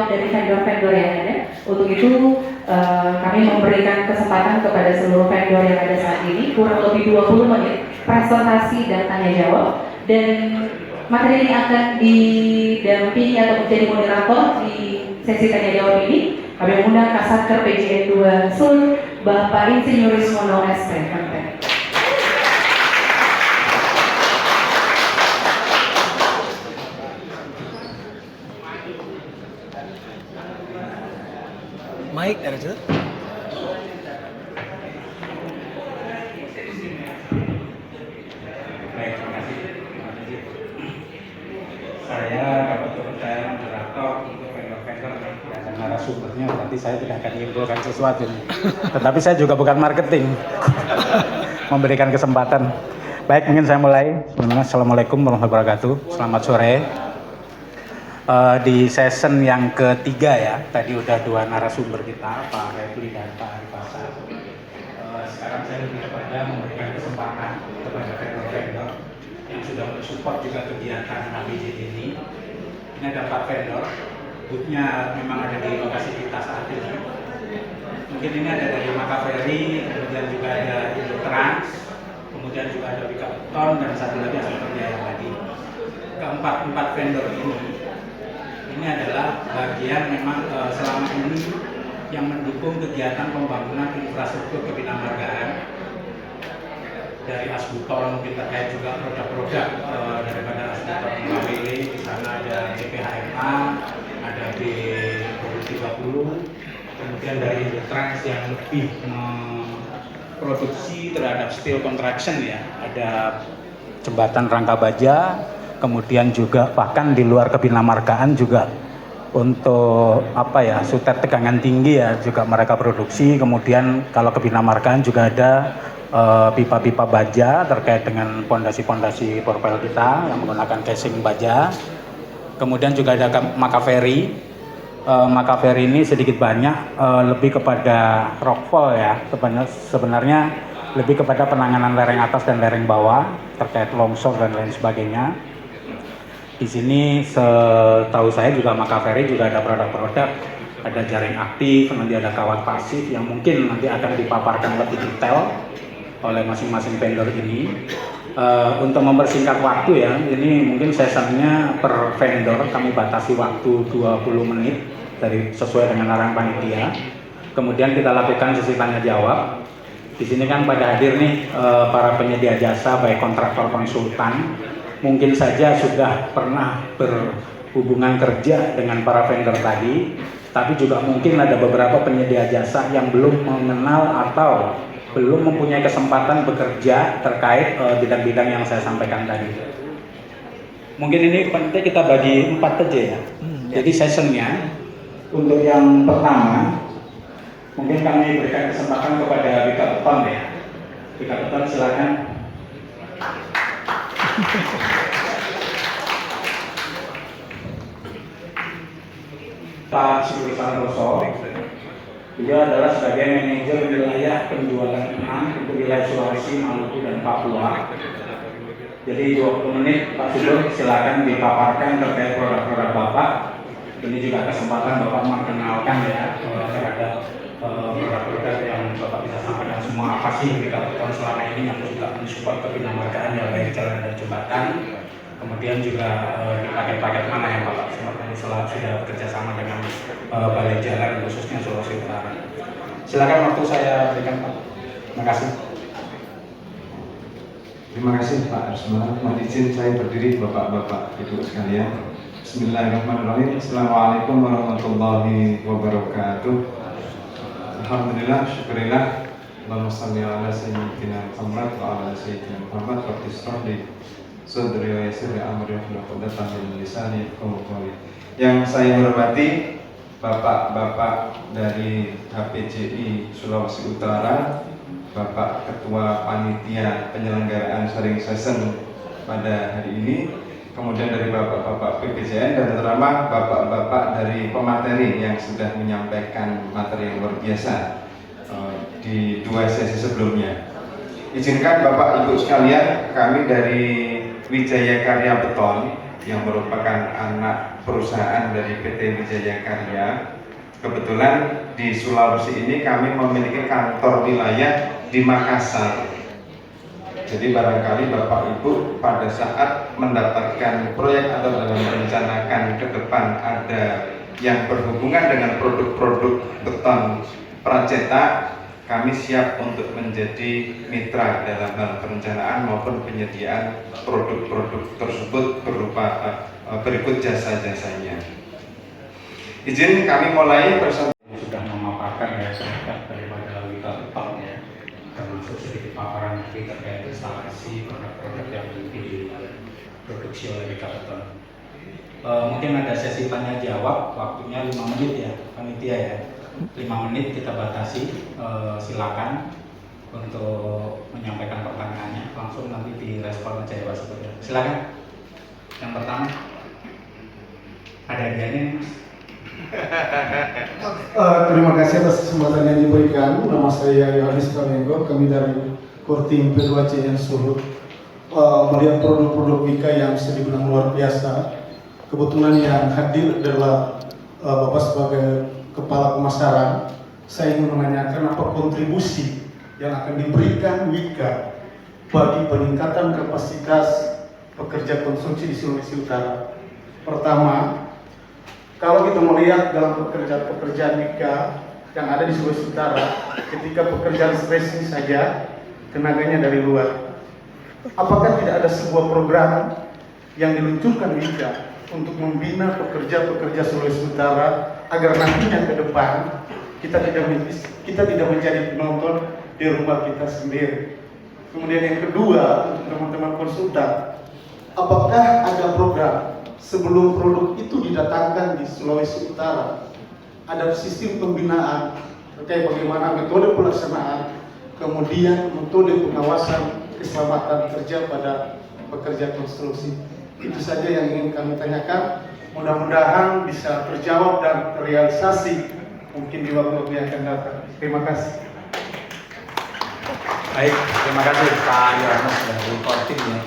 dari vendor-vendor yang ada. Untuk itu kami memberikan kesempatan kepada seluruh vendor yang ada saat ini kurang lebih 20 menit presentasi dan tanya jawab, dan materi ini akan didampingi atau menjadi moderator di sesi tanya jawab ini. Kami mengundang Kasatker PJN 2 Sul, Bapak Insinyur Ismono SP. Mike, ada tuh? Baik, terima kasih. Saya dapat kepercayaan moderator untuk vendor-vendor dan narasumbernya. Nanti saya tidak akan menyimpulkan sesuatu. Tetapi saya juga bukan marketing. Memberikan kesempatan. Baik, mungkin saya mulai. Assalamualaikum warahmatullahi wabarakatuh. Selamat sore. Di season yang ketiga ya, tadi udah dua narasumber kita, Pak Refli dan Pak Arifasa. Sekarang saya lebih kepada memberikan kesempatan kepada vendor-vendor yang sudah mensupport juga kegiatan HPJ ini. Ini ada 4 vendor, boothnya memang ada di lokasi kita saat ini. Mungkin ini ada dari Makaveri, kemudian juga ada Indotrans, kemudian juga ada Bikaton, dan satu lagi seperti yang tadi. Keempat vendor ini adalah bagian memang selama ini yang mendukung kegiatan pembangunan infrastruktur kebinamargaan dari Asbutol, mungkin terkait juga produk-produk daripada Asbutol Mawele. Di sana ada BPHMA, ada B30, kemudian dari Indotrans yang lebih produksi terhadap steel construction ya, ada jembatan rangka baja. Kemudian juga bahkan di luar kebinamargaan juga untuk sutet tegangan tinggi ya juga mereka produksi. Kemudian kalau kebinamargaan juga ada pipa-pipa baja terkait dengan pondasi-pondasi porpel kita yang menggunakan casing baja. Kemudian juga ada Makaveri. Makaveri ini sedikit banyak lebih kepada rockfall ya, sebenarnya lebih kepada penanganan lereng atas dan lereng bawah terkait longsor dan lain sebagainya. Di sini setahu saya juga Makaveri juga ada produk-produk, ada jaring aktif, nanti ada kawat pasif yang mungkin nanti akan dipaparkan lebih detail oleh masing-masing vendor ini. Untuk mempersingkat waktu ya, ini mungkin sessionnya per vendor kami batasi waktu 20 menit dari sesuai dengan arahan panitia. Kemudian kita lakukan sesi tanya jawab. Di sini kan pada hadir nih para penyedia jasa baik kontraktor konsultan. Mungkin saja sudah pernah berhubungan kerja dengan para vendor tadi, tapi juga mungkin ada beberapa penyedia jasa yang belum mengenal atau belum mempunyai kesempatan bekerja terkait bidang-bidang yang saya sampaikan tadi. Mungkin ini penting kita bagi 4 aja ya. Jadi sessionnya untuk yang pertama, mungkin kami berikan kesempatan kepada Bikaton ya. Bikaton silakan. Pak Suri Santoso, dia adalah sebagai manajer wilayah penjualan untuk wilayah Sulawesi, Maluku, dan Papua. Jadi 20 menit Pak Suri silakan dipaparkan terkait produk-produk Bapak. Ini juga kesempatan Bapak mengenalkan ya terhadap produk-produk yang Bapak bisa sampaikan semua apa sih Bikaton selama ini yang juga mensupport kebinamargaan ya baik jalan dan jembatan. Kemudian juga di paket-paket mana yang Bapak sudah bekerja sama dengan Balai Jalan khususnya Sulawesi Utara. Silakan waktu saya berikan Pak. Terima kasih. Terima kasih Pak Arsmana. Mohon izin saya berdiri Bapak-Bapak Ibu sekalian. Bismillahirrahmanirrahim. Assalamualaikum warahmatullahi wabarakatuh. Alhamdulillah, syukurillah. Allahumma shalli ala sayyidina Muhammad wa ala sayyidina Muhammad wa tisrahli sadri wa yassir li amri wa qudatan min lisani yafqahu qawli. Yang saya hormati Bapak-bapak dari HPJI Sulawesi Utara, Bapak Ketua Panitia Penyelenggaraan Sharing Session pada hari ini, kemudian dari Bapak-bapak PPJN, dan terutama Bapak-bapak dari pemateri yang sudah menyampaikan materi yang luar biasa di 2 sesi sebelumnya. Izinkan Bapak Ibu sekalian, kami dari Wijaya Karya Beton yang merupakan anak perusahaan dari PT Wijaya Karya. Kebetulan di Sulawesi ini kami memiliki kantor wilayah di Makassar. Jadi barangkali Bapak Ibu pada saat mendapatkan proyek atau dalam merencanakan ke depan ada yang berhubungan dengan produk-produk beton pracetak, kami siap untuk menjadi mitra dalam hal perencanaan maupun penyediaan produk-produk tersebut berupa berikut jasa-jasanya. Izin kami mulai bersama. Sudah memaparkan ya sedikit daripada Wika Beton ya, termasuk sedikit paparan nanti terkait instalasi produk-produk yang diproduksi oleh Wika Beton. Mungkin ada sesi tanya jawab, waktunya 5 menit ya panitia ya. 5 menit kita batasi, silakan untuk menyampaikan pertanyaannya, langsung nanti direspon aja ya Pak Supir. Silakan. Yang pertama ada hadiahnya. Terima kasih atas kesempatan yang diberikan. Nama saya Yohanes Kamenggo, kami dari Kortim P2C yang Sulut. Melihat produk-produk Wika yang bisa dibilang luar biasa. Kebetulan yang hadir adalah Bapak sebagai Kepala Pemasaran. Saya ingin menanyakan apa kontribusi yang akan diberikan Wika bagi peningkatan kapasitas pekerja konstruksi di Sulawesi Utara. Pertama, kalau kita melihat dalam pekerjaan Wika yang ada di Sulawesi Utara, ketika pekerjaan stressing saja tenaganya dari luar. Apakah tidak ada sebuah program yang diluncurkan Wika untuk membina pekerja-pekerja Sulawesi Utara agar nantinya ke depan kita tidak menjadi penonton di rumah kita sendiri. Kemudian yang kedua, untuk teman-teman konsultan, apakah ada program sebelum produk itu didatangkan di Sulawesi Utara, ada sistem pembinaan terkait bagaimana metode pelaksanaan, kemudian metode pengawasan keselamatan kerja pada pekerja konstruksi. Itu saja yang ingin kami tanyakan. Mudah-mudahan bisa terjawab dan terrealisasi mungkin di waktu yang akan datang. Terima kasih. Baik, terima kasih Pak Yohanes dari Kortim ya.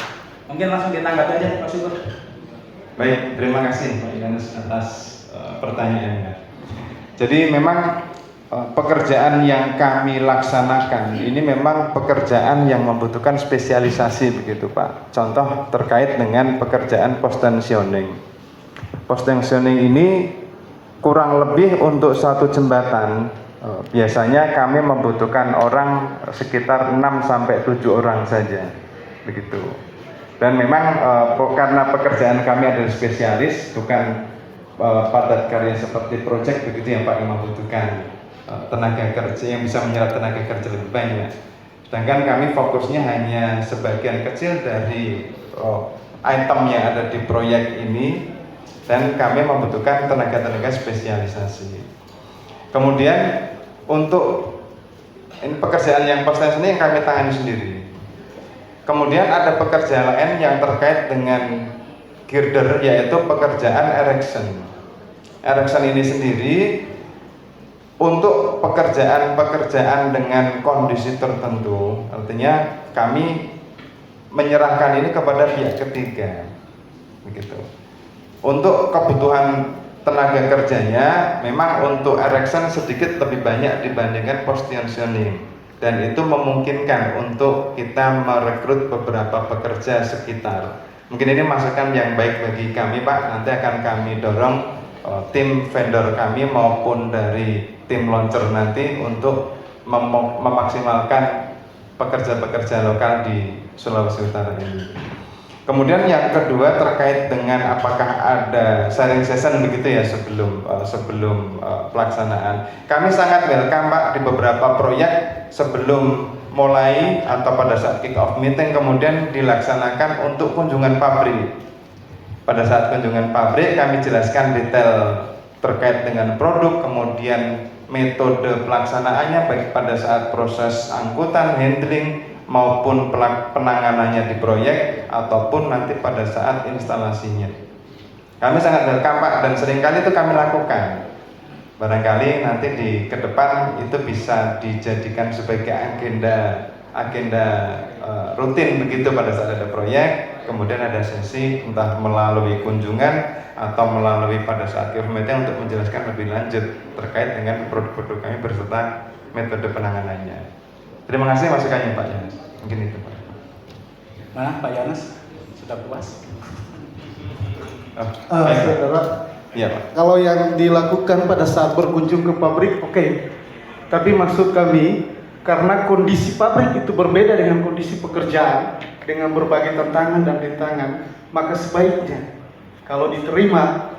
Mungkin langsung ditanggapi aja Pak Syukur. Baik, terima kasih Pak Yohanes atas pertanyaannya. Jadi memang pekerjaan yang kami laksanakan ini memang pekerjaan yang membutuhkan spesialisasi begitu Pak. Contoh terkait dengan pekerjaan post tensioning. Post tensioning ini kurang lebih untuk satu jembatan biasanya kami membutuhkan orang sekitar 6 sampai 7 orang saja begitu. Dan memang karena pekerjaan kami adalah spesialis, bukan padat karya seperti proyek begitu yang Pak yang membutuhkan tenaga kerja yang bisa menyerap tenaga kerja lebih banyak. Sedangkan kami fokusnya hanya sebagian kecil dari item yang ada di proyek ini, dan kami membutuhkan tenaga-tenaga spesialisasi. Kemudian untuk ini pekerjaan yang post tensioning yang kami tangani sendiri. Kemudian ada pekerjaan lain yang terkait dengan girder, yaitu pekerjaan erection. Erection ini sendiri untuk pekerjaan-pekerjaan dengan kondisi tertentu, artinya kami menyerahkan ini kepada pihak ketiga, begitu. Untuk kebutuhan tenaga kerjanya, memang untuk erection sedikit lebih banyak dibandingkan post tensioning, dan itu memungkinkan untuk kita merekrut beberapa pekerja sekitar. Mungkin ini masukan yang baik bagi kami Pak, nanti akan kami dorong tim vendor kami maupun dari tim launcher nanti untuk memaksimalkan pekerja-pekerja lokal di Sulawesi Utara ini. Kemudian yang kedua terkait dengan apakah ada sharing session begitu ya sebelum pelaksanaan. Kami sangat welcome Pak di beberapa proyek sebelum mulai atau pada saat kick off meeting kemudian dilaksanakan untuk kunjungan pabrik. Pada saat kunjungan pabrik kami jelaskan detail terkait dengan produk, kemudian metode pelaksanaannya baik pada saat proses angkutan, handling maupun penanganannya di proyek ataupun nanti pada saat instalasinya. Kami sangat welcome Pak, dan seringkali itu kami lakukan. Barangkali nanti di ke depan itu bisa dijadikan sebagai agenda agenda rutin begitu pada saat ada proyek, kemudian ada sesi entah melalui kunjungan atau melalui pada saat kios meeting untuk menjelaskan lebih lanjut terkait dengan produk-produk kami berserta metode penanganannya. Terima kasih masukannya Pak Yohanes. Mungkin itu Pak. Mana Pak Yohanes? Sudah puas? Saudara, Iya Pak. kalau yang dilakukan pada saat berkunjung ke pabrik, oke. Tapi maksud kami, karena kondisi pabrik itu berbeda dengan kondisi pekerjaan, dengan berbagai tantangan dan rintangan, maka sebaiknya kalau diterima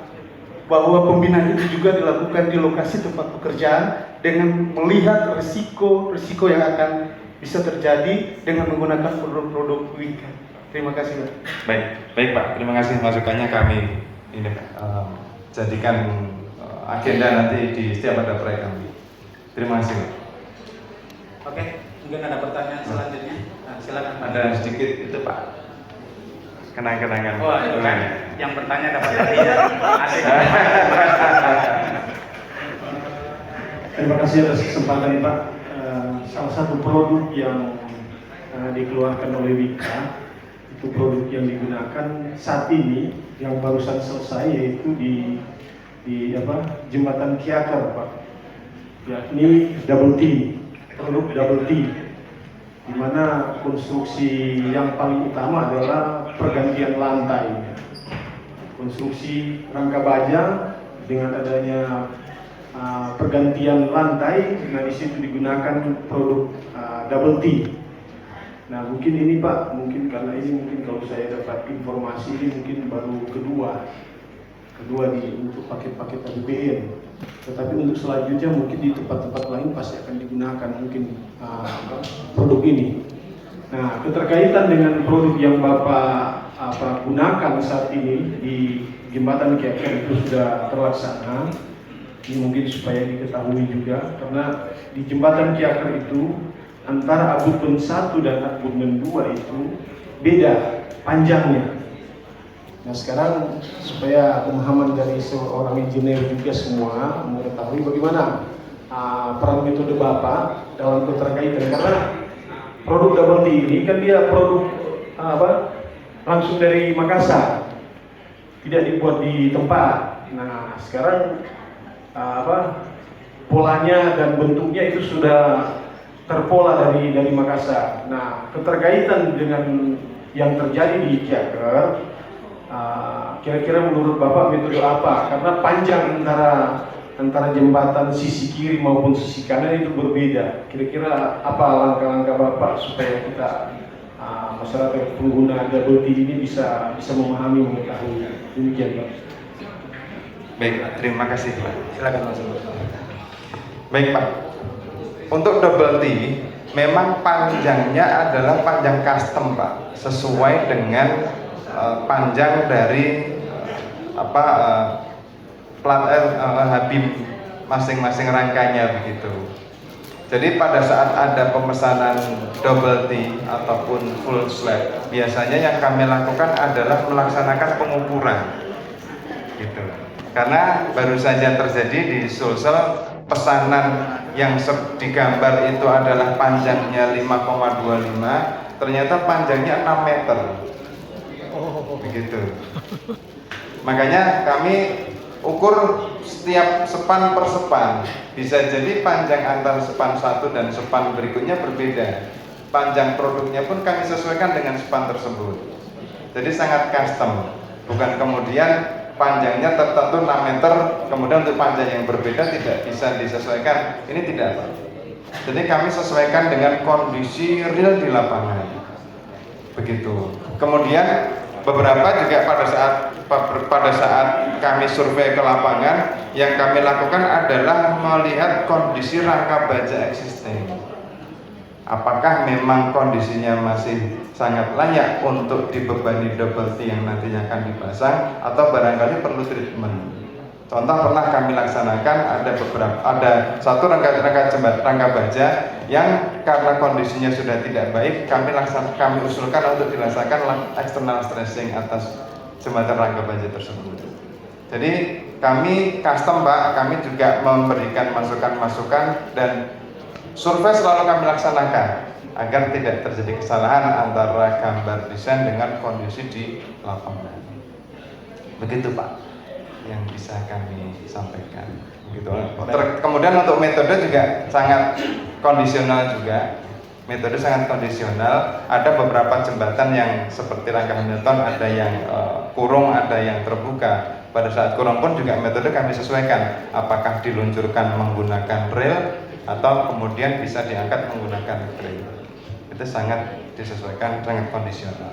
bahwa pembinaan itu juga dilakukan di lokasi tempat pekerjaan dengan melihat risiko yang akan bisa terjadi dengan menggunakan produk-produk Wika. Terima kasih Pak. Baik Pak. Terima kasih masukannya kami ini jadikan agenda nanti di setiap ada proyek kami. Terima kasih Pak. Oke, mungkin ada pertanyaan selanjutnya. Nah, silakan. Ada sedikit itu Pak. Kenang-kenangan. Wah, itu kan yang bertanya dapat hadiah. Asik. Terima kasih atas kesempatan Pak. Salah satu produk yang dikeluarkan oleh Wika itu produk yang digunakan saat ini yang barusan selesai yaitu di Jembatan Kiaker Pak. Ya, ini double T, produk double T, di mana konstruksi yang paling utama adalah pergantian lantai. Konstruksi rangka baja dengan adanya pergantian lantai, nah di situ digunakan produk double T. Nah mungkin ini Pak, mungkin karena ini mungkin kalau saya dapat informasi ini mungkin baru kedua untuk paket-paket APBN. Tetapi untuk selanjutnya mungkin di tempat-tempat lain pasti akan digunakan mungkin produk ini. Nah keterkaitan dengan produk yang Bapak gunakan saat ini di Jembatan Kiaker itu sudah terlaksana. Ini mungkin supaya diketahui juga karena di Jembatan Kiaker itu antara abutmen 1 dan abutmen 2 itu beda panjangnya. Nah sekarang supaya pemahaman dari seorang engineer juga semua mengetahui bagaimana peran metode Bapak dalam keterkaitan, karena produk double T ini kan dia produk langsung dari Makassar, tidak dibuat di tempat. Nah sekarang polanya dan bentuknya itu sudah terpola dari Makassar. Nah keterkaitan dengan yang terjadi di Kiaker, kira-kira menurut Bapak metode apa? Karena panjang antara jembatan sisi kiri maupun sisi kanan itu berbeda. Kira-kira apa langkah-langkah Bapak supaya kita masyarakat pengguna double T ini bisa memahami, mengetahui. Demikian Pak. Baik, terima kasih Pak. Silakan Mas. Baik Pak. Untuk double T memang panjangnya adalah panjang custom Pak, sesuai dengan panjang dari plat Habib masing-masing rangkanya begitu. Jadi pada saat ada pemesanan double T ataupun full slab, biasanya yang kami lakukan adalah melaksanakan pengukuran gitu. Karena baru saja terjadi di Sulsel, pesanan yang digambar itu adalah panjangnya 5,25, ternyata panjangnya 6 meter. Begitu. Makanya kami ukur setiap sepan per sepan. Bisa jadi panjang antar sepan satu dan sepan berikutnya berbeda. Panjang produknya pun kami sesuaikan dengan sepan tersebut. Jadi sangat custom. Bukan kemudian panjangnya tertentu 6 meter, kemudian untuk panjang yang berbeda tidak bisa disesuaikan. Ini tidak, Pak. Jadi kami sesuaikan dengan kondisi real di lapangan. Begitu. Kemudian beberapa juga pada saat kami survei ke lapangan, yang kami lakukan adalah melihat kondisi rangka baja existing. Apakah memang kondisinya masih sangat layak untuk dibebani double T yang nantinya akan dipasang, atau barangkali perlu treatment. Contoh pernah kami laksanakan ada satu rangka baja yang karena kondisinya sudah tidak baik, kami usulkan untuk dilaksanakan external stressing atas jembatan rangka baja tersebut. Jadi kami custom Pak, kami juga memberikan masukan-masukan dan Survei selalu kami laksanakan agar tidak terjadi kesalahan antara gambar desain dengan kondisi di lapangan. Begitu Pak yang bisa kami sampaikan. Begitu. Kemudian untuk metode juga sangat kondisional juga. Metode sangat kondisional. Ada beberapa jembatan yang seperti rangka Hamilton, ada yang kurung, ada yang terbuka. Pada saat kurung pun juga metode kami sesuaikan. Apakah diluncurkan menggunakan rel atau kemudian bisa diangkat menggunakan crane. Itu sangat disesuaikan, sangat kondisional.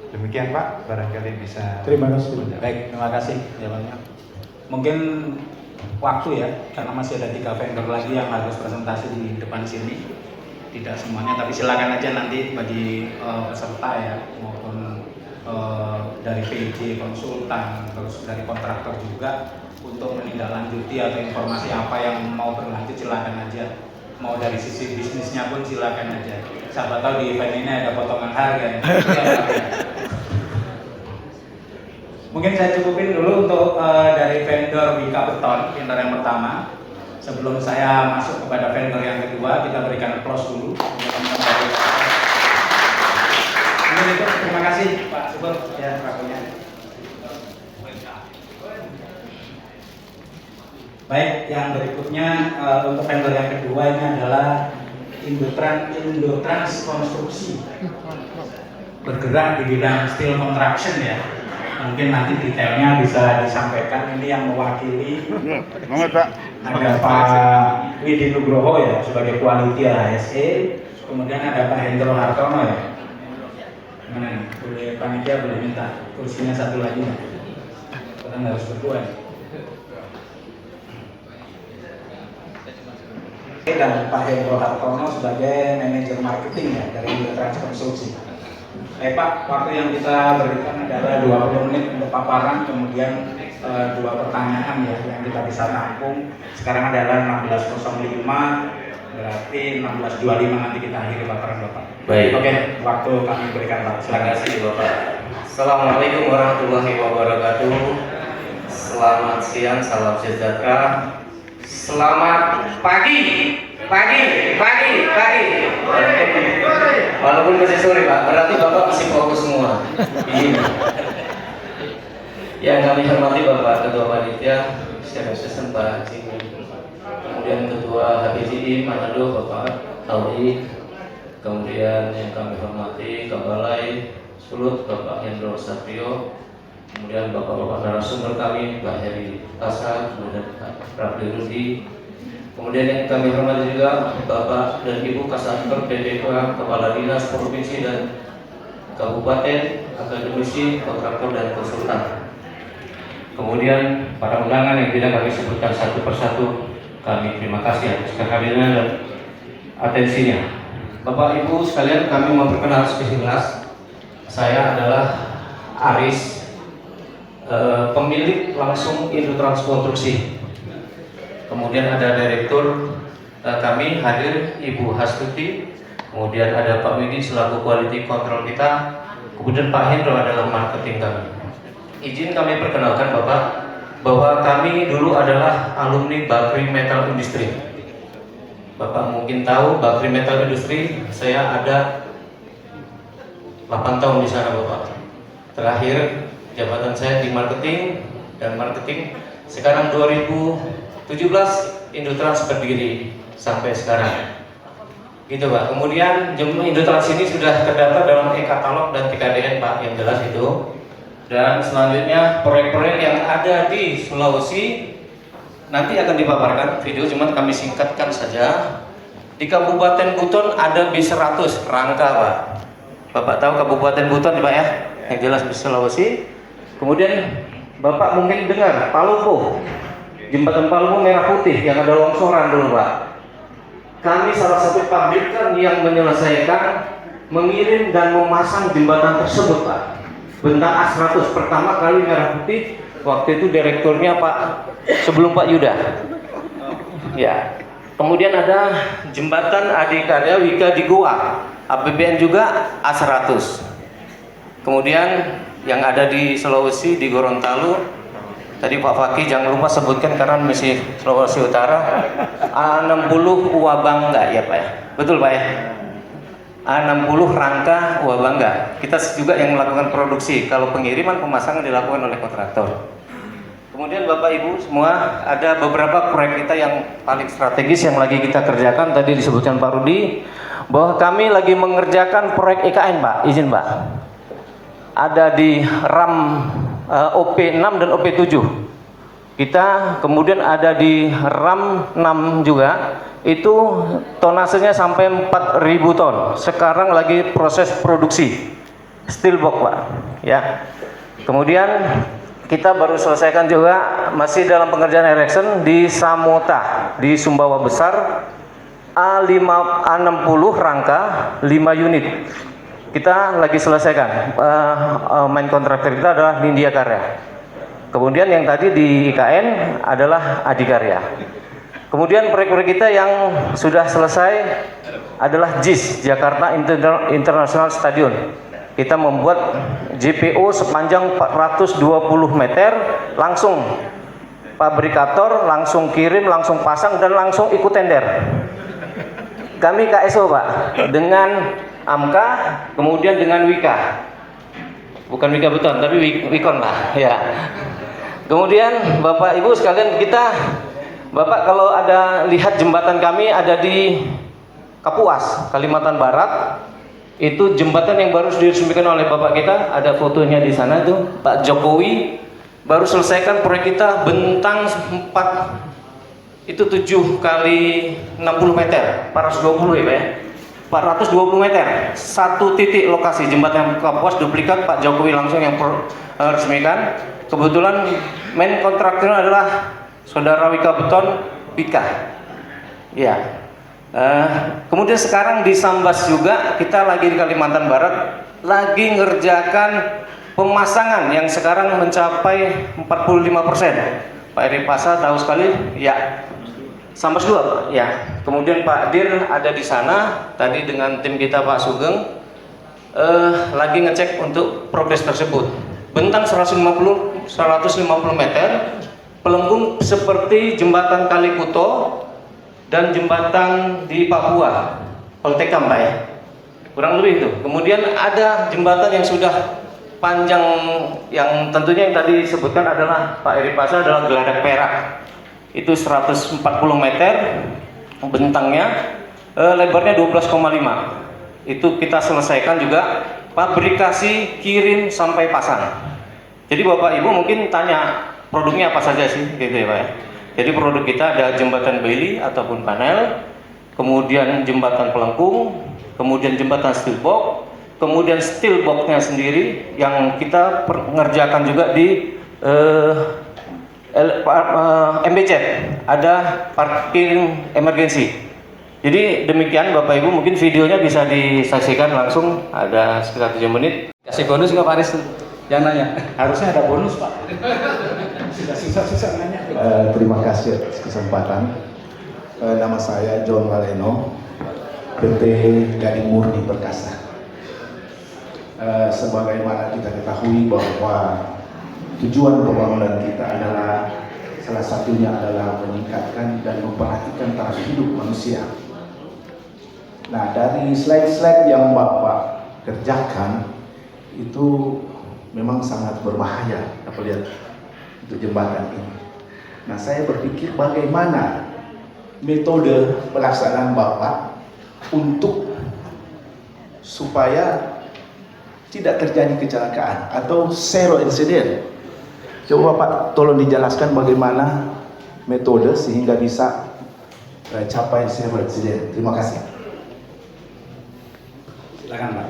Demikian Pak, barangkali bisa. Terima kasih. Baik, terima kasih jawabannya. Mungkin waktu ya, karena masih ada 3 vendor lagi yang harus presentasi di depan sini. Tidak semuanya, tapi silakan aja nanti bagi peserta ya, maupun dari PJ konsultan, terus dari kontraktor juga untuk menindaklanjuti atau informasi apa yang mau berlanjut silakan aja. Mau dari sisi bisnisnya pun silakan aja. Siapa tahu di event ini ada potongan harga ya. Mungkin saya cukupin dulu untuk dari vendor Wika Beton, vendor yang pertama. Sebelum saya masuk kepada vendor yang kedua, kita berikan applause dulu. Mungkin itu, terima kasih Pak Subur ya rakunya. Baik, yang berikutnya untuk vendor yang kedua ini adalah Indotrans Konstruksi, bergerak di bidang steel construction ya. Mungkin nanti detailnya bisa disampaikan. Ini yang mewakili ada Pak Widi Nugroho ya sebagai quality HSE, kemudian ada Pak Hendro Hartono ya. Mana nih? Boleh panitia boleh minta kursinya satu lagi ya. Karena harus berdua ya. Dan Pak Hendro Hartono sebagai manajer marketing ya dari Indotrans Konstruksi. Pak, waktu yang kita berikan adalah 20 menit untuk paparan, kemudian 2 pertanyaan ya yang kita bisa tampung. Sekarang adalah 16.05, berarti 16.25 nanti kita akhiri paparan Bapak. Baik. Oke, waktu kami berikan Pak. Terima kasih Bapak. Assalamualaikum warahmatullahi wabarakatuh. Selamat siang, salam sejahtera. Selamat pagi. Walaupun masih sore Pak, berarti Bapak masih fokus semua. Ini. Yang kami hormati Bapak Ketua Panitia, Chef Assistant Pak Haji, kemudian Ketua HPJI Manado Bapak Tauri, kemudian yang kami hormati Kabalai Sulut Bapak Hendro Satrio, kemudian Bapak-Bapak narasumber kami Mbak Heri Tasa, kemudian Pak Rafli Rudi. Kemudian yang kami hormati juga Bapak dan Ibu Kasatker PDK, Kepala Dinas Provinsi dan Kabupaten, akademisi, kontraktor dan konsultan. Kemudian para undangan yang tidak kami sebutkan satu persatu, kami terima kasih atas kehadiran dan atensinya. Bapak Ibu sekalian, kami memperkenalkan spesialis. Saya adalah Aris, pemilik langsung Indotrans Konstruksi. Kemudian ada direktur kami hadir Ibu Hastuti, kemudian ada Pak Widi selaku quality control kita, kemudian Pak Hendro adalah marketing kami. Izin kami perkenalkan Bapak bahwa kami dulu adalah alumni Bakri Metal Industry. Bapak mungkin tahu Bakri Metal Industry, saya ada 8 tahun di sana Bapak. Terakhir jabatan saya di marketing dan marketing sekarang 2017 Indotrans berdiri sampai sekarang. Gitu Pak. Kemudian Indotrans ini sudah terdaftar dalam e-katalog dan TKDN Pak, yang jelas itu. Dan selanjutnya proyek-proyek yang ada di Sulawesi nanti akan dipaparkan video, cuma kami singkatkan saja. Di Kabupaten Buton ada B100 rangka Pak. Bapak tahu Kabupaten Buton Pak ya, yang jelas di Sulawesi. Kemudian Bapak mungkin dengar Palupo, Jembatan Palupo merah putih yang ada longsoran dulu Pak. Kami salah satu pabrikan yang menyelesaikan, mengirim dan memasang jembatan tersebut Pak. Bentang A100 pertama kali merah putih, waktu itu direkturnya Pak sebelum Pak Yuda. Ya. Kemudian ada jembatan Adikarya Wika di Goa, APBN juga A100. Kemudian yang ada di Sulawesi di Gorontalo Tadi Pak Fakih jangan lupa sebutkan karena misi Sulawesi Utara A60 Uwabangga ya Pak ya. Betul Pak ya? A60 rangka Uwabangga. Kita juga yang melakukan produksi. Kalau pengiriman pemasangan dilakukan oleh kontraktor. Kemudian Bapak Ibu semua, ada beberapa proyek kita yang paling strategis yang lagi kita kerjakan. Tadi disebutkan Pak Rudi bahwa kami lagi mengerjakan proyek IKN Pak, izin Pak. Ada di RAM OP6 dan OP7. Kita kemudian ada di RAM 6 juga. Itu tonasenya sampai 4.000 ton. Sekarang lagi proses produksi steel box Pak, ya. Kemudian kita baru selesaikan juga masih dalam pengerjaan erection di Samota di Sumbawa Besar A60 rangka 5 unit. Kita lagi selesaikan. Main kontraktor kita adalah Nindya Karya. Kemudian yang tadi di IKN adalah Adikarya. Kemudian proyek-proyek kita yang sudah selesai adalah JIS, Jakarta International Stadium. Kita membuat JPO sepanjang 420 meter, langsung fabrikator, langsung kirim, langsung pasang, dan langsung ikut tender. Kami KSO Pak, dengan AMKA, kemudian dengan Wika. Bukan Wika Beton, tapi Wikon lah ya. Kemudian Bapak Ibu sekalian, Bapak kalau ada lihat jembatan kami ada di Kapuas, Kalimantan Barat. Itu jembatan yang baru diresmikan oleh Bapak kita, ada fotonya di sana tuh, Pak Jokowi baru selesaikan proyek kita bentang 4 itu 7 kali 60 meter, 420 ya Pak ya. 420 meter, satu titik lokasi jembatan Kapuas duplikat, Pak Jokowi langsung yang resmikan. Kebetulan main kontraktor adalah Saudara Wika Beton, Wika. Ya. Kemudian sekarang di Sambas juga kita lagi di Kalimantan Barat lagi ngerjakan pemasangan yang sekarang mencapai 45%. Pak Eri Pasa tahu sekali, ya. Sambas 2 Pak, ya. Kemudian Pak Dir ada di sana tadi dengan tim kita Pak Sugeng lagi ngecek untuk progres tersebut. Bentang 150 meter, pelengkung seperti jembatan Kalikuto dan jembatan di Papua, Poltekam Pak ya, kurang lebih itu. Kemudian ada jembatan yang sudah panjang, yang tentunya yang tadi disebutkan adalah Pak Eri Pasa adalah Geladak Perak, itu 140 meter bentangnya, lebarnya 12,5. Itu kita selesaikan juga fabrikasi, kirim sampai pasang. Jadi Bapak Ibu mungkin tanya produknya apa saja sih gitu ya Pak ya. Jadi produk kita ada jembatan beli ataupun panel, kemudian jembatan pelengkung, kemudian jembatan steel box, kemudian steel box-nya sendiri yang kita mengerjakan juga di MBC, ada parking emergency. Jadi demikian Bapak Ibu, mungkin videonya bisa disaksikan langsung, ada sekitar 7 menit. Kasih bonus nggak Pak Aris? Yang nanya. Harusnya ada bonus Pak. Sudah susah-susah nanya. Terima kasih atas kesempatan. Nama saya John Waleno, PT Gading Murni Perkasa. Sebagaimana kita ketahui bahwa tujuan pembangunan kita adalah salah satunya adalah meningkatkan dan memperhatikan taraf hidup manusia. Nah, dari slide-slide yang Bapak kerjakan itu memang sangat berbahaya, kita lihat untuk jembatan ini. Nah, saya berpikir bagaimana metode pelaksanaan Bapak untuk supaya tidak terjadi kecelakaan atau zero incident. Coba Bapak tolong dijelaskan bagaimana metode sehingga bisa capai zero incident. Terima kasih. Silakan Pak.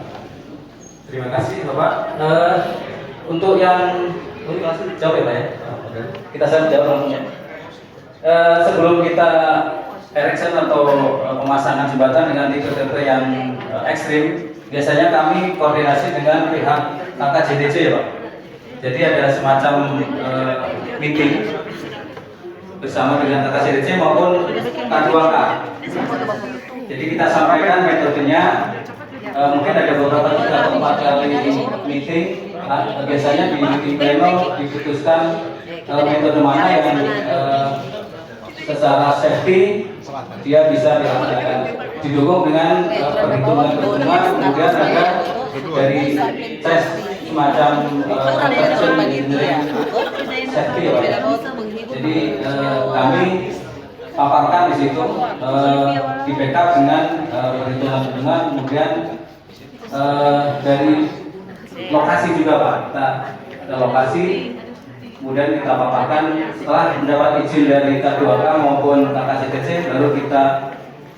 Terima kasih Bapak. Untuk yang langsung jawab ya Pak ya. Kita jawab langsung. Sebelum kita erection atau pemasangan jembatan dengan tipe-tipe yang ekstrim, biasanya kami koordinasi dengan pihak KKJDC ya Pak. Jadi ada semacam meeting bersama dengan KKJDC maupun K2K. Jadi kita sampaikan metodenya. Mungkin ada beberapa 3 atau 4 kali meeting biasanya di pleno diputuskan metode mana yang secara safety dia bisa dilaksanakan, didukung dengan perhitungan-perhitungan, kemudian ada dari tes semacam safety ya. Jadi kami paparkan di situ di backup dengan perhitungan-perhitungan, kemudian dari lokasi juga Pak, kita ada lokasi, kemudian kita paparkan setelah mendapat izin dari K2K maupun KKCTC, baru kita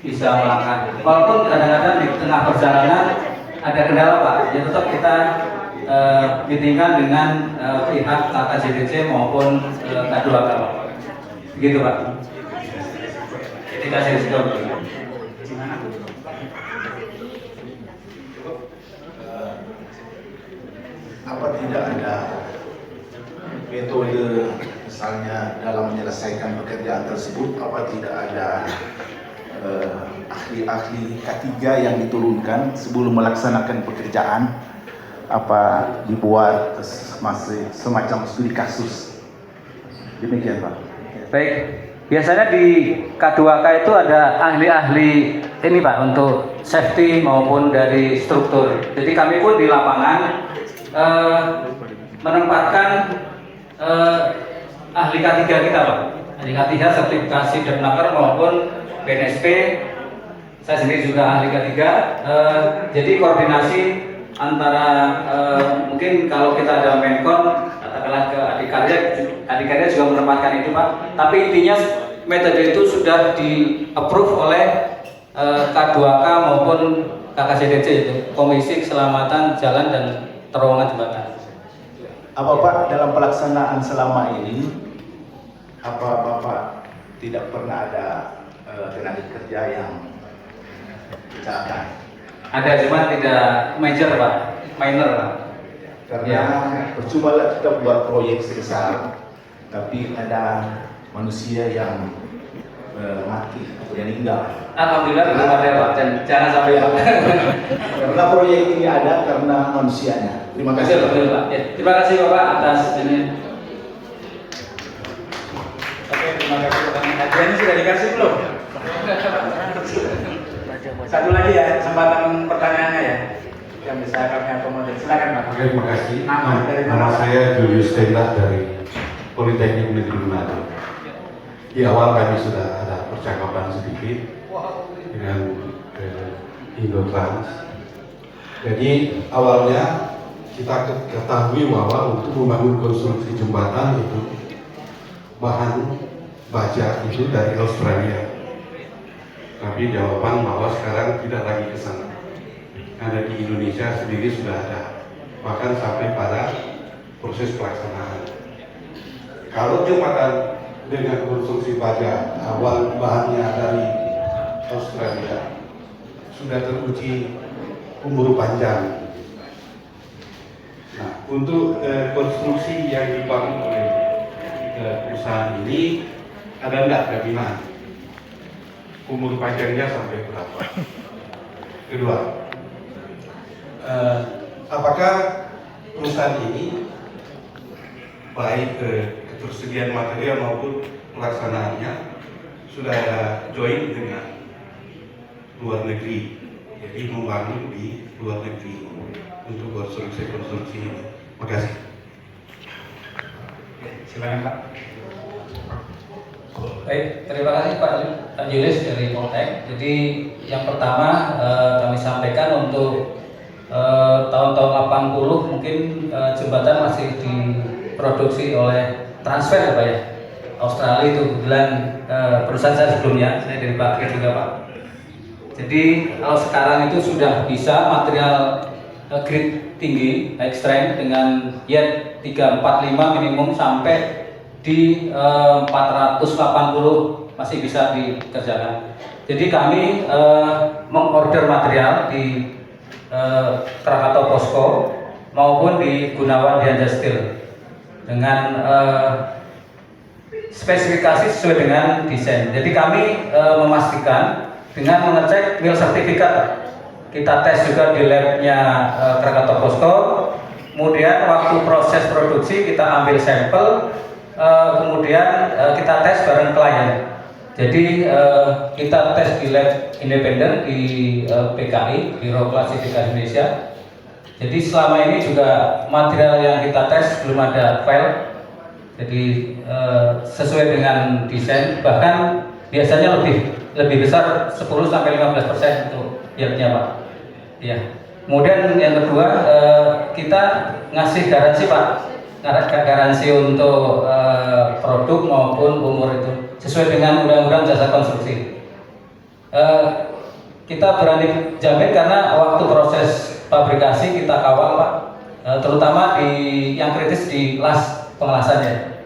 bisa melangkah. Walaupun kadang-kadang di tengah perjalanan ada kendala Pak, ya tetap kita meetingkan dengan pihak KKCTC maupun K2K Pak. Begitu Pak. Jadi kasih skor. Apa tidak ada metode misalnya dalam menyelesaikan pekerjaan tersebut, apa tidak ada ahli-ahli K3 yang diturunkan sebelum melaksanakan pekerjaan, apa dibuat semacam studi kasus, demikian Pak. Baik, biasanya di K2K itu ada ahli-ahli ini Pak untuk safety maupun dari struktur. Jadi kami pun di lapangan menempatkan ahli K3 kita Pak, ahli K3 sertifikasi Depnaker maupun BNSP. Saya sendiri juga ahli K3. Jadi koordinasi antara mungkin kalau kita ada Menkon katakanlah ke adik-adiknya juga menempatkan itu Pak. Tapi intinya metode itu sudah di approve oleh K2K maupun KKCTC, itu Komisi Keselamatan Jalan dan Terowongan Jembatan. Apa Pak dalam pelaksanaan selama ini, apa Bapak tidak pernah ada tenaga kerja yang kecelakaan? Ada, cuma tidak major Pak, minor Pak. Karena Ya. percuma lah kita buat proyek sebesar, tapi ada manusia yang mati atau meninggal. Alhamdulillah belum ada Pak, dan jangan sampai Pak. Karena proyek ini ada karena manusianya. Terima kasih Betul, Pak. Ya, terima kasih Bapak atas ini. Oke, terima kasih. Hadiahnya sudah dikasih belum? Satu lagi ya, kesempatan pertanyaannya ya, yang bisa kami akomodir. Silakan Pak. Oke, terima kasih. Dari Nama saya Julius Tenda dari Politeknik Negeri Manado. Di awal kami sudah ada percakapan sedikit dengan Indotrans. Jadi awalnya kita ketahui bahwa untuk membangun konstruksi jembatan itu bahan baja itu dari Australia. Tapi jawaban bahwa sekarang tidak lagi ke sana. Karena di Indonesia sendiri sudah ada, bahkan sampai pada proses pelaksanaan. Kalau jembatan dengan konstruksi baja awal bahannya dari Australia sudah teruji umur panjang. Nah, untuk konstruksi yang dibangun oleh perusahaan ini ada enggak jaminan umur panjangnya sampai berapa? Kedua, apakah perusahaan ini baik ketersediaan material maupun pelaksanaannya sudah ada join dengan luar negeri, jadi membangun di luar negeri untuk konstruksi ini. Terima kasih. Silakan Pak. Baik, terima kasih Pak Julius dari Poltek. Jadi yang pertama kami sampaikan untuk tahun-tahun 80 mungkin jembatan masih diproduksi oleh transfer Pak ya. Australia itu kebetulan perusahaan saya sebelumnya, saya dari Bakri juga Pak. Jadi kalau sekarang itu sudah bisa material grade tinggi, high strength dengan YET 345 minimum sampai di 480 masih bisa dikerjakan. Jadi kami mengorder material di Krakatau Posko maupun di Gunawan Dianja Steel dengan spesifikasi sesuai dengan desain. Jadi kami memastikan dengan mengecek mil sertifikat. Kita tes juga di labnya Krakatau Posko Kemudian waktu proses produksi kita ambil sampel, kemudian kita tes bareng klien. Jadi kita tes di lab independen di PKI, Biro Klasifikasi Indonesia. Jadi selama ini juga material yang kita tes belum ada file. Jadi sesuai dengan desain, bahkan biasanya lebih besar 10-15% untuk yieldnya Pak. Ya. Kemudian yang kedua kita ngasih garansi Pak, garansi untuk produk maupun umur itu sesuai dengan undang-undang jasa konstruksi. Kita berani jamin karena waktu proses fabrikasi kita kawal Pak, terutama di yang kritis di las pengelasannya.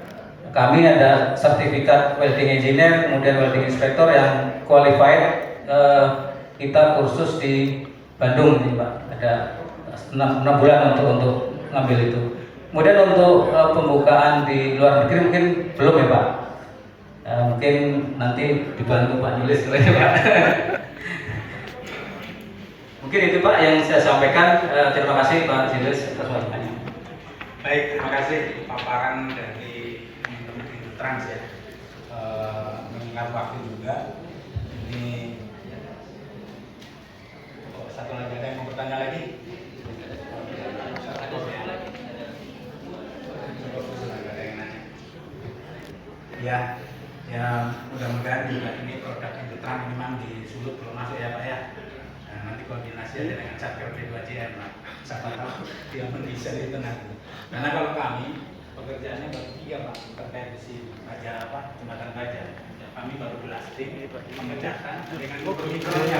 Kami ada sertifikat welding engineer, kemudian welding inspector yang qualified. Kita kursus di Bandung nih Pak, ada 6 bulan untuk ngambil itu. Kemudian untuk pembukaan di luar negeri mungkin belum ya Pak. Mungkin nanti dibantu Pak Julius ya Pak. Mungkin itu Pak yang saya sampaikan. Terima kasih Pak Julius atas waktunya. Baik, terima kasih paparan dari teman-teman Trans ya. Mengingat waktu juga. Ini satu lagi, ada yang mau bertanya lagi? Ya, mudah-mudahan juga ini produk Indotran memang di Sulut belum masuk ya Pak ya. Nah, nanti koordinasi aja dengan Satker P2JM lah. Siapa tahu dia mendesain itu nanti. Karena kalau kami pekerjaannya baru 3 Pak, terkait besi baja apa, jembatan baja. Kami baru blasting, memecahkan dengan mikronya.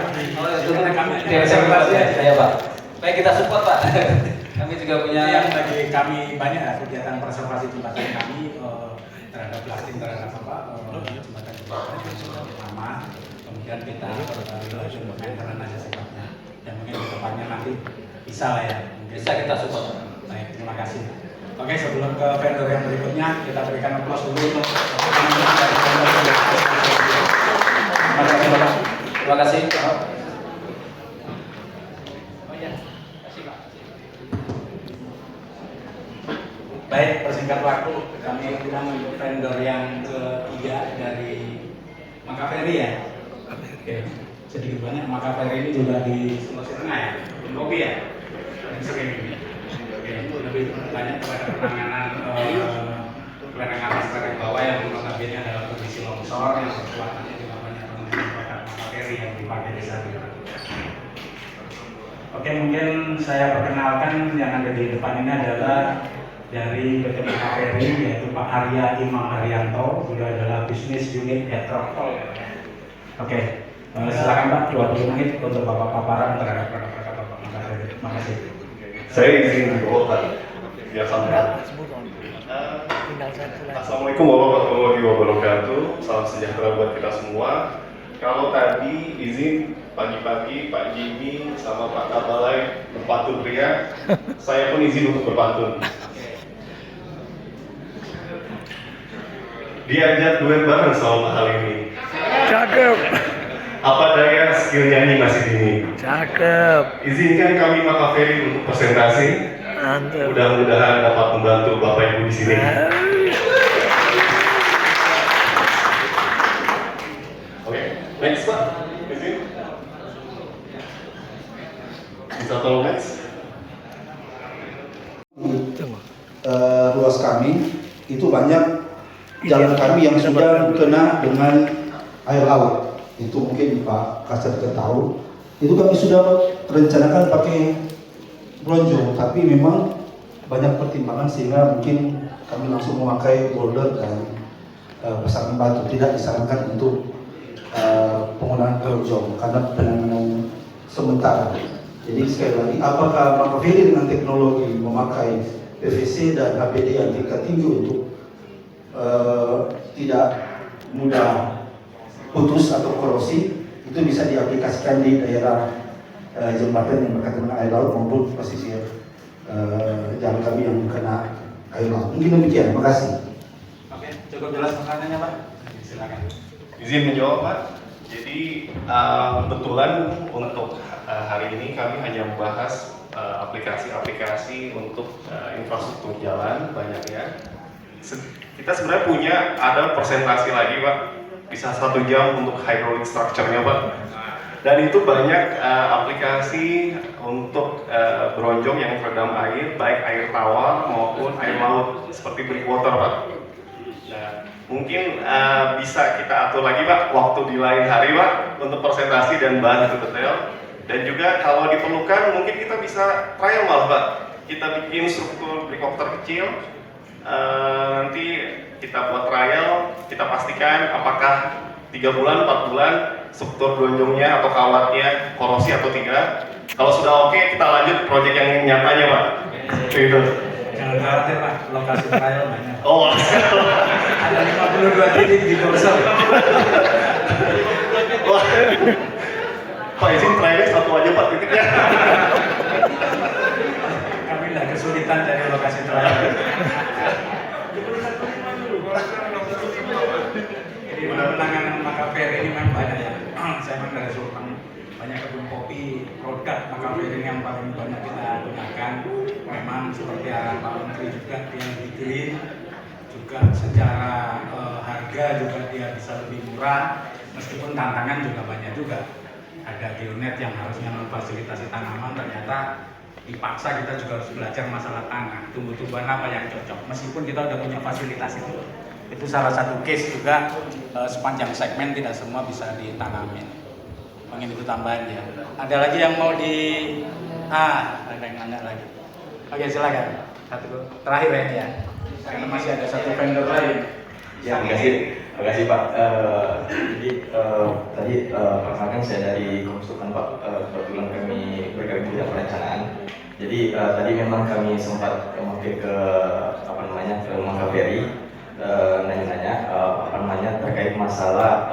Saya Pak. Baik, kita support Pak. Kami juga punya yang bagi kami banyak ya, kegiatan preservasi jembatan kami terhadap blasting terhadap jembatan lama. Kemudian kita langsung maintenance aja sifatnya. Dan mungkin ke depannya nanti bisa lah ya. Bisa kita support. Baik, terima kasih. Oke, sebelum ke vendor yang berikutnya, kita berikan aplaus dulu untuk terima kasih. Baik, persingkat waktu, kami undang untuk vendor yang ketiga dari Makaveri ya. Oke, sedikit banyak Makaveri ini juga di Sulawesi Tengah ya, di Kopi ya, yang sering ini. Oke, lebih banyak kepada penanganan kewenangan masyarakat bawah yang notabene adalah kondisi longsor yang kekuatannya juga banyak produk Makaveri yang dipakai di sana. Oke, mungkin saya perkenalkan yang ada di depan ini adalah dari PT Makaveri, yaitu Pak Arya Imam Haryanto. Beliau adalah bisnis unit Etrotol. Oke, silakan Pak, 20 menit untuk Bapak paparan terhadap produk-produk Bapak Makaveri. Terima kasih. Saya izin berkomentar. Ya, sampai. Assalamualaikum warahmatullahi wabarakatuh. Salam sejahtera buat kita semua. Kalau tadi izin pagi-pagi Pak Jimmy sama Pak Kabalai berpantun pria, saya pun izin untuk berpantun. Diajak duet bareng sama hal ini. Cakep. Apa daya skill nyanyi masih dini. Cakep. Izinkan kami Makaveri untuk presentasi. Mantap. Mudah-mudahan dapat membantu Bapak Ibu di sini. Oke, next Pak. Izin. Bisa tolong next. Ruas kami itu banyak jalan kami yang sudah kena dengan air laut. Itu mungkin Pak Kasat tahu. Itu kami sudah rencanakan pakai bronjo, tapi memang banyak pertimbangan sehingga mungkin kami langsung memakai boulder dan pasangan batu. Tidak disarankan untuk penggunaan bronjo karena penanganan sementara. Jadi sekali lagi, apakah Makaveri dengan teknologi memakai PVC dan HPD yang tingkat tinggi untuk tidak mudah putus atau korosi, itu bisa diaplikasikan di daerah jembatan yang berkaitan dengan air laut maupun pesisir jalan kami yang kena air laut. Mungkin demikian, terima kasih. Oke, cukup jelas pertanyaannya Pak. Silakan. Izin menjawab Pak. Jadi kebetulan untuk hari ini kami hanya membahas aplikasi-aplikasi untuk infrastruktur jalan banyak ya. Kita sebenarnya punya ada presentasi lagi Pak, bisa 1 jam untuk hydraulic structure-nya Pak. Dan itu banyak aplikasi untuk bronjong yang terendam air, baik air tawar maupun air laut seperti breakwater Pak. Nah, mungkin bisa kita atur lagi Pak waktu di lain hari Pak untuk presentasi dan bahas itu detail. Dan juga kalau diperlukan mungkin kita bisa trial malah Pak. Kita bikin struktur breakwater kecil, nanti kita buat trial, kita pastikan apakah 3 bulan, 4 bulan struktur bronjongnya atau kawatnya korosi atau tidak. Kalau sudah oke, kita lanjut proyek yang nyatanya Pak. Gitu. Jangan khawatir Pak, lokasi trial banyak. Oh, Ada 52 titik di Dorsal. wah. Pak izin trialnya 1 aja Pak titiknya. Kami tidak kesulitan dari lokasi trial. Jadi penanganan Makaper ini memang banyak ya. Saya memang dari Sultan banyak kebun kopi, produk Makaper ini yang paling banyak kita gunakan. Memang seperti arahan Pak Menteri juga dia lebih clean, juga secara harga juga dia bisa lebih murah. Meskipun tantangan juga banyak juga. Ada geonet yang harusnya memfasilitasi tanaman, ternyata dipaksa kita juga harus belajar masalah tanah, tumbuh-tumbuhan apa yang cocok. Meskipun kita udah punya fasilitas itu salah satu case juga sepanjang segmen tidak semua bisa ditanamin. Mungkin itu tambahan ya. Ada lagi yang mau ada yang nanya lagi. Oke silakan. Satu terakhir ya, karena masih ada satu vendor lain. Ya, terima kasih Pak. Jadi tadi perkenalkan saya dari Konsultan Pak. Kebetulan kami bergabung di perencanaan. Jadi tadi memang kami sempat mampir ke ke Mangkaperi, nanya-nanya terkait masalah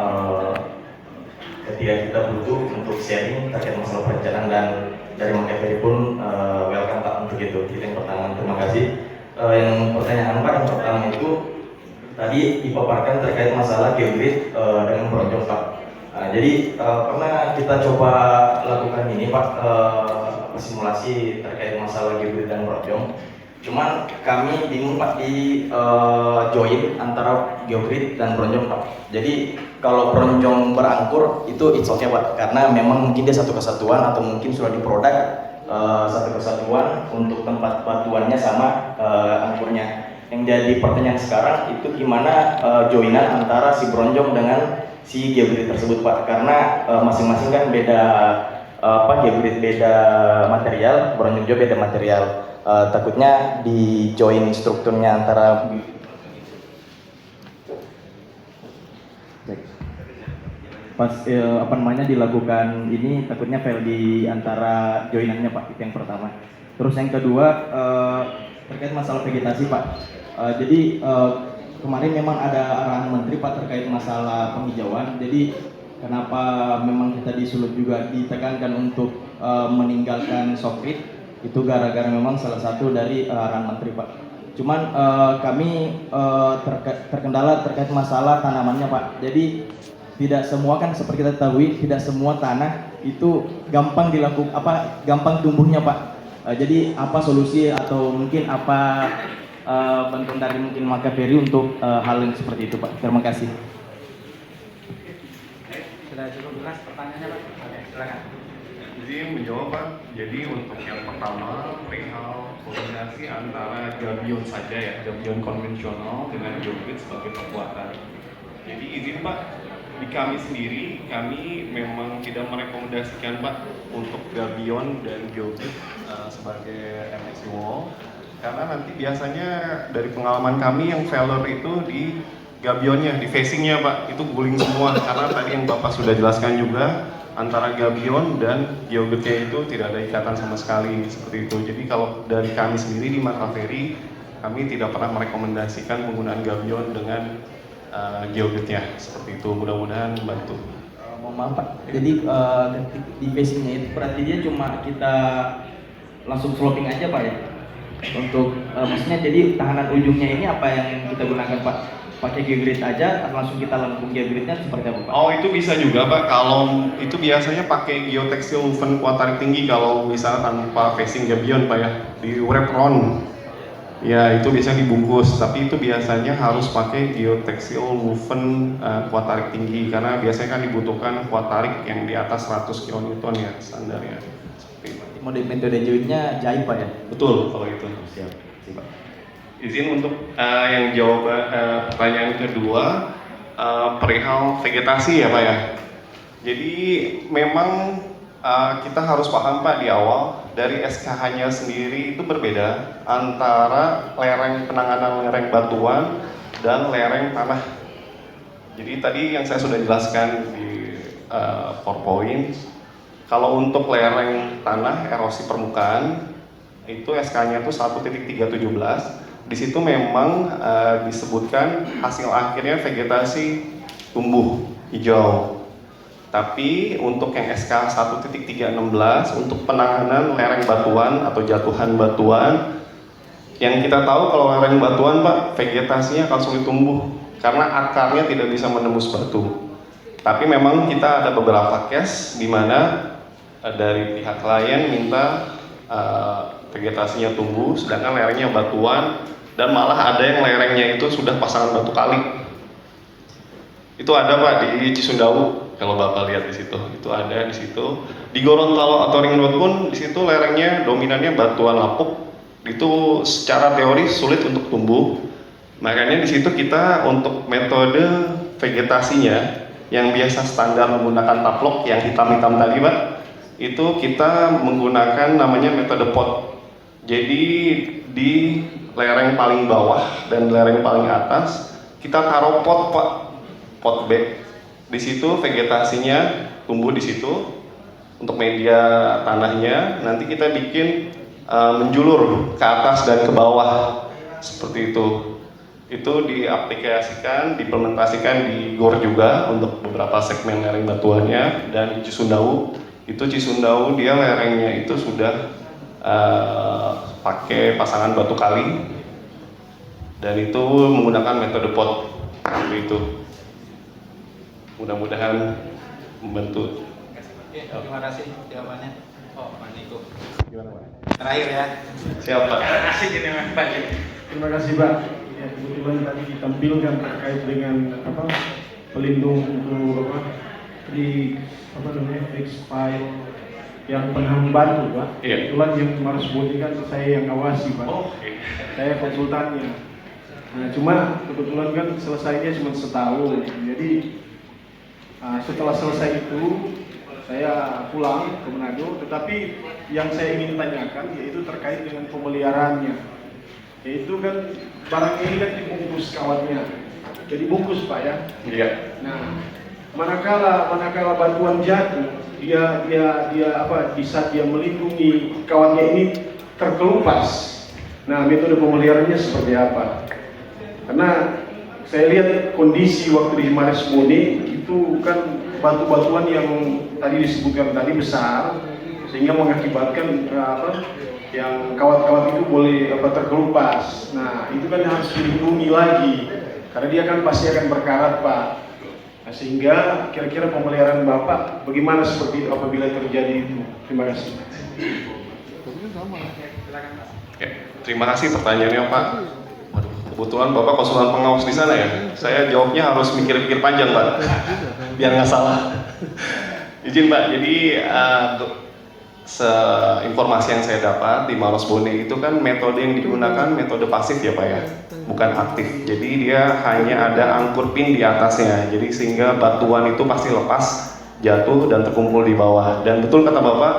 ketika kita butuh untuk sharing terkait masalah perencanaan, dan dari Mangkaperi pun welcome Pak untuk itu. Itu yang pertama, terima kasih. Yang pertanyaan Pak yang pertama itu tadi dipaparkan terkait masalah geogrid dengan bronjong Pak. Jadi pernah kita coba lakukan ini Pak, simulasi terkait masalah geogrid dan bronjong. Cuman kami bingung Pak di join antara geogrid dan bronjong Pak. Jadi kalau bronjong berangkur itu it's okay Pak, karena memang mungkin dia satu kesatuan atau mungkin sudah diproduk satu kesatuan untuk tempat batuannya sama angkurnya. Yang jadi pertanyaan sekarang itu gimana joinan antara si bronjong dengan si geogrid tersebut Pak, karena masing-masing kan beda geogrid beda material, bronjong juga beda material. Takutnya di join strukturnya antara pas dilakukan ini takutnya fail di antara joinannya Pak, itu yang pertama. Terus yang kedua terkait masalah vegetasi Pak. Jadi kemarin memang ada arahan Menteri Pak terkait masalah penghijauan. Jadi kenapa memang kita di Sulut juga ditekankan untuk meninggalkan sawit, itu gara-gara memang salah satu dari arahan Menteri Pak. Cuman kami terkendala terkait masalah tanamannya Pak. Jadi tidak semua kan seperti kita ketahui, tidak semua tanah itu gampang gampang tumbuhnya Pak. Jadi apa solusi atau mungkin apa bantuan dari mungkin Mangkaperi untuk hal yang seperti itu Pak. Terima kasih. Sudah cukup jelas pertanyaannya Pak? Oke, silakan. Jadi menjawab Pak, jadi untuk yang pertama perihal kombinasi antara gabion saja ya, gabion konvensional dengan geogrid sebagai kekuatan. Jadi izin Pak, di kami sendiri, kami memang tidak merekomendasikan Pak untuk gabion dan geogrid sebagai MXC wall, karena nanti biasanya dari pengalaman kami yang failure itu di gabionnya, di facingnya Pak, itu guling semua, karena tadi yang Bapak sudah jelaskan juga antara gabion dan geogridnya itu tidak ada ikatan sama sekali seperti itu. Jadi kalau dari kami sendiri di Mangkaperi, kami tidak pernah merekomendasikan penggunaan gabion dengan geogridnya seperti itu. Mudah-mudahan membantu. Mohon maaf Pak, jadi di facingnya itu berarti dia cuma kita langsung sloping aja Pak ya? Untuk maksudnya jadi tahanan ujungnya ini apa yang kita gunakan Pak? pakai geogrid aja langsung kita lengkung geogridnya seperti apa Pak? Oh itu bisa juga Pak, kalau itu biasanya pakai geotextile woven kuat tarik tinggi kalau misalnya tanpa facing gabion Pak ya, di wrap round. Ya itu biasanya dibungkus, tapi itu biasanya harus pakai geotextile woven kuat tarik tinggi karena biasanya kan dibutuhkan kuat tarik yang di atas 100 kN ya standarnya. Metode jahitnya jahit Pak ya? Betul kalau itu. Siap. Izin untuk yang jawab pertanyaan kedua perihal vegetasi ya Pak ya. Jadi memang kita harus paham Pak di awal dari SKH-nya sendiri itu berbeda antara lereng penanganan lereng batuan dan lereng tanah. Jadi tadi yang saya sudah jelaskan di PowerPoint, kalau untuk lereng tanah erosi permukaan itu SK-nya itu 1.317. Di situ memang disebutkan hasil akhirnya vegetasi tumbuh hijau. Tapi untuk yang SK 1.316 untuk penanganan lereng batuan atau jatuhan batuan, yang kita tahu kalau lereng batuan Pak vegetasinya akan sulit tumbuh karena akarnya tidak bisa menembus batu. Tapi memang kita ada beberapa case di mana dari pihak klien minta vegetasinya tumbuh sedangkan lerengnya batuan dan malah ada yang lerengnya itu sudah pasangan batu kali. Itu ada Pak di Cisundau. Kalau Bapak lihat di situ, itu ada di situ. Di Gorontalo atau Ring Road pun di situ lerengnya dominannya batuan lapuk. Itu secara teori sulit untuk tumbuh. Makanya di situ kita untuk metode vegetasinya yang biasa standar menggunakan taplok yang hitam-hitam tadi Pak, itu kita menggunakan namanya metode pot. Jadi di lereng paling bawah dan lereng paling atas kita taruh pot Pak, pot bag. Di situ vegetasinya tumbuh di situ untuk media tanahnya. Nanti kita bikin menjulur ke atas dan ke bawah seperti itu. Itu diaplikasikan, diimplementasikan di GOR juga untuk beberapa segmen lereng batuannya. Dan di Cisundau itu dia lerengnya itu sudah pakai pasangan batu kali dan itu menggunakan metode pot seperti itu. Mudah-mudahan membantu. Oke, terima kasih jawabannya. Oh, Pak Niko. Gimana Pak? Terakhir ya. Siap Pak. Terima kasih gini Pak. Terima kasih Pak. Ya, kebetulan tadi ditampilkan terkait dengan pelindung untuk di fixed file yang penghambat Pak. Iya. Kebetulan yang Mars Bodi kan saya yang awasi Pak. Oh, okay. Saya konsultannya. Nah, cuma kebetulan kan selesainya cuma setahun. Jadi setelah selesai itu saya pulang ke Manado, tetapi yang saya ingin tanyakan yaitu terkait dengan pemeliharaannya. Yaitu kan barang ini kan dibungkus kawatnya, jadi bungkus Pak ya. Iya. Nah, manakala batuan jatuh, dia di saat dia melindungi kawatnya ini terkelupas. Nah, metode pemeliharaannya seperti apa? Karena saya lihat kondisi waktu di Mares Bone itu kan batu-batuan yang tadi disebutkan tadi besar sehingga mengakibatkan yang kawat-kawat itu boleh terkelupas. Nah itu kan harus dilindungi lagi karena dia kan pasti akan berkarat Pak. Nah, sehingga kira-kira pemeliharaan Bapak bagaimana seperti itu apabila terjadi itu? Terima kasih. Oke, terima kasih pertanyaannya Pak. Kebetulan Bapak konsultan pengawas di sana ya. Saya jawabnya harus mikir-mikir panjang Pak, biar nggak salah. Izin Pak, jadi informasi yang saya dapat di Maros Bone itu kan metode yang digunakan metode pasif ya Pak ya, bukan aktif. Jadi dia hanya ada angkur pin di atasnya, jadi sehingga batuan itu pasti lepas, jatuh dan terkumpul di bawah. Dan betul kata Bapak,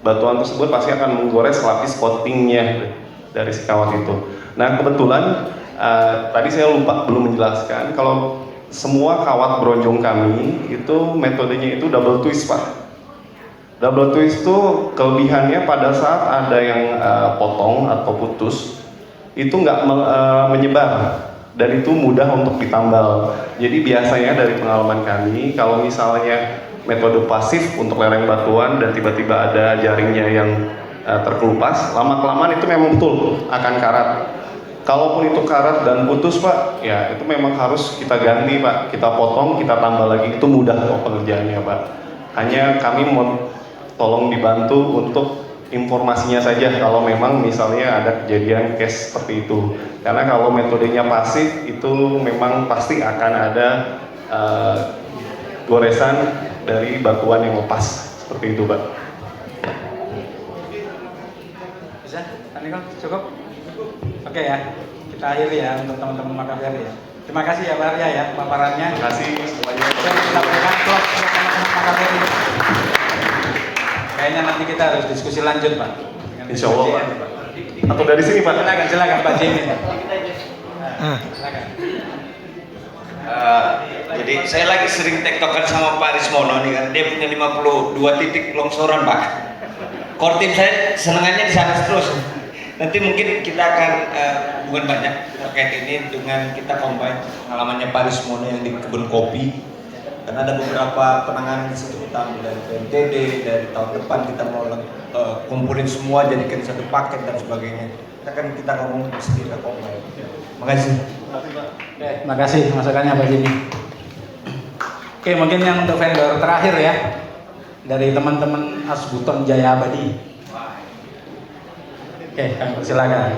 batuan tersebut pasti akan menggores lapis coatingnya dari si kawat itu. Nah kebetulan tadi saya lupa belum menjelaskan kalau semua kawat bronjong kami itu metodenya itu double twist Pak. Double twist itu kelebihannya pada saat ada yang potong atau putus itu nggak menyebar dan itu mudah untuk ditambal. Jadi biasanya dari pengalaman kami kalau misalnya metode pasif untuk lereng batuan dan tiba-tiba ada jaringnya yang terkelupas, lama-kelamaan itu memang betul akan karat. Kalaupun itu karat dan putus Pak, ya itu memang harus kita ganti Pak. Kita potong, kita tambah lagi, itu mudah kok pengerjaannya Pak. Hanya kami mau tolong dibantu untuk informasinya saja kalau memang misalnya ada kejadian case seperti itu. Karena kalau metodenya pasif itu memang pasti akan ada goresan dari batuan yang lepas seperti itu Pak. Bisa? Pak Niko, cukup? Oke ya, kita akhiri ya untuk teman-teman Makaberi ya. Terima kasih ya Pak Arya ya paparannya. Terima kasih semuanya. Kita berikan close untuk teman-teman Makaberi. Kayaknya nanti kita harus diskusi lanjut Pak. Insya Allah Pak. Atau dari sini Pak? Silakan Pak Jimmy. Silakan. Jadi saya lagi sering tektokan sama Pak Rismono nih kan, dia punya 52 titik longsoran Pak. Core tim saya senangannya di sana terus. Nanti mungkin kita akan bukan banyak terkait ini dengan kita combine pengalamannya Pak Rismono yang di kebun kopi. Dan ada beberapa penanganan di situ kita ambil dari PNTD, dari tahun depan kita mau kumpulin semua jadikan satu paket dan sebagainya. Kita ngomong sedikit kita combine. Makasih. Oke, makasih masukannya Pak Jimmy. Oke, mungkin yang untuk vendor terakhir ya dari teman-teman Asbuton Jaya Abadi. Oke, kami persilakan.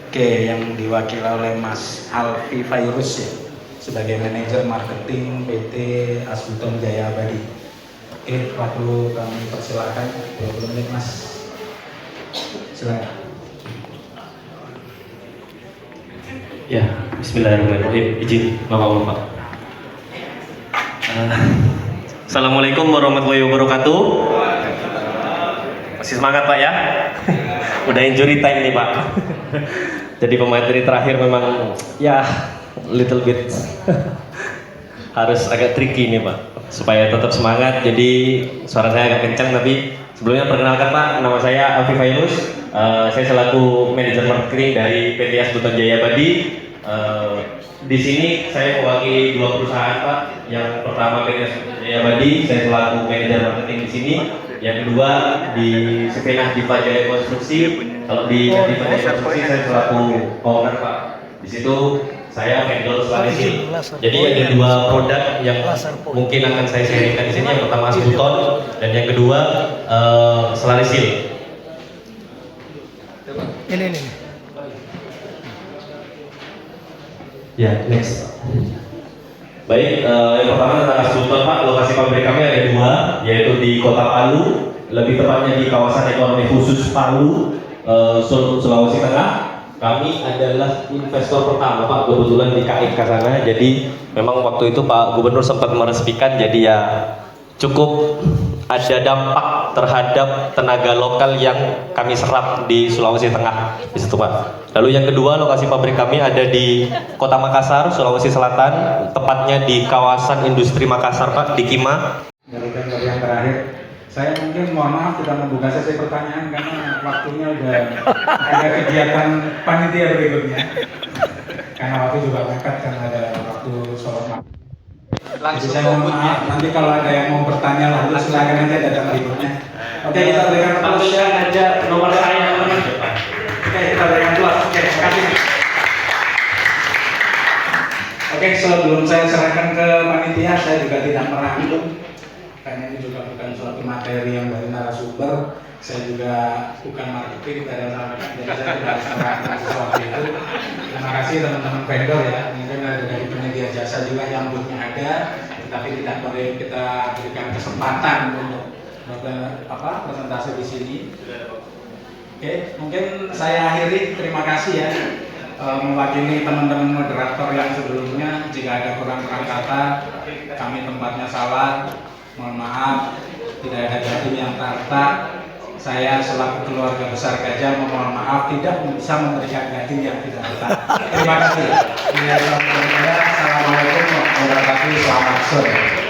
Oke, yang diwakili oleh Mas Alfi Fairuz ya sebagai manajer marketing PT Asbuton Jaya Abadi. Oke, waktu kami persilakan 20 menit Mas. Silakan. Ya, bismillahirrahmanirrahim. Izin Bapak-Bapak. Assalamualaikum warahmatullahi wabarakatuh. Masih semangat Pak ya? Udah injury time nih Pak. Jadi pemateri terakhir memang ya little bit harus agak tricky nih Pak, supaya tetap semangat. Jadi suara saya agak kencang, tapi sebelumnya perkenalkan Pak, nama saya Alfi Fairuz. Saya selaku manajer marketing dari PT Asbuton Jaya Abadi. Di sini saya mewakili dua perusahaan Pak. Yang pertama PT Asbuton Jaya Abadi, saya selaku manajer marketing di sini. Yang kedua di Sepenah Diva Jaya Konstruksi. Kalau di Diva Jaya Konstruksi saya selaku owner Pak. Di situ saya vendor Selarisil. Jadi ada dua produk yang mungkin akan saya sharingkan di sini. Yang pertama Asbuton dan yang kedua Selarisil. Ini. Ya, next. Baik, yang pertama tentang Asbuton Pak, lokasi pabrik kami ada dua, yaitu di Kota Palu, lebih tepatnya di kawasan ekonomi khusus Palu, Sulawesi Tengah. Kami adalah investor pertama Pak, kebetulan di KIK sana. Jadi memang waktu itu Pak Gubernur sempat meresmikan, jadi ya cukup ada dampak terhadap tenaga lokal yang kami serap di Sulawesi Tengah di situ Pak. Lalu yang kedua, lokasi pabrik kami ada di Kota Makassar, Sulawesi Selatan, tepatnya di kawasan industri Makassar Pak, di Kima. Dari vendor yang terakhir, saya mungkin mohon maaf tidak membuka sesi pertanyaan karena waktunya udah ada kegiatan panitia berikutnya. Karena waktu juga mepet karena ada waktu sholat maghrib. Langsung saya mohon maaf, nanti kalau ada yang mau bertanya lalu silakan aja datang berikutnya. Oke, kita berikan tampilkan aja nomor saya teman. Oke, kita berikan keluar. Oke, terima kasih. Oke, sebelum saya serahkan ke panitia, saya juga tidak merangkum karena ini juga bukan suatu materi yang dari narasumber. Saya juga bukan marketing dari sampaikan, jadi saya tidak harus merangkum sesuatu itu. Terima kasih teman-teman vendor ya, mungkin ada dari penyedia jasa juga yang boothnya ada, tetapi tidak boleh kita berikan kesempatan untuk presentasi di sini. Oke, mungkin saya akhiri. Terima kasih ya, mewakili teman-teman moderator yang sebelumnya. Jika ada kurang-kurang kata, kami tempatnya salah, mohon maaf. Tidak ada jatim yang tartak. Saya selaku keluarga besar Gajah mohon maaf tidak bisa memberikan gading yang tidak tepat. Terima kasih. Assalamualaikum warahmatullahi wabarakatuh. Selamat sore.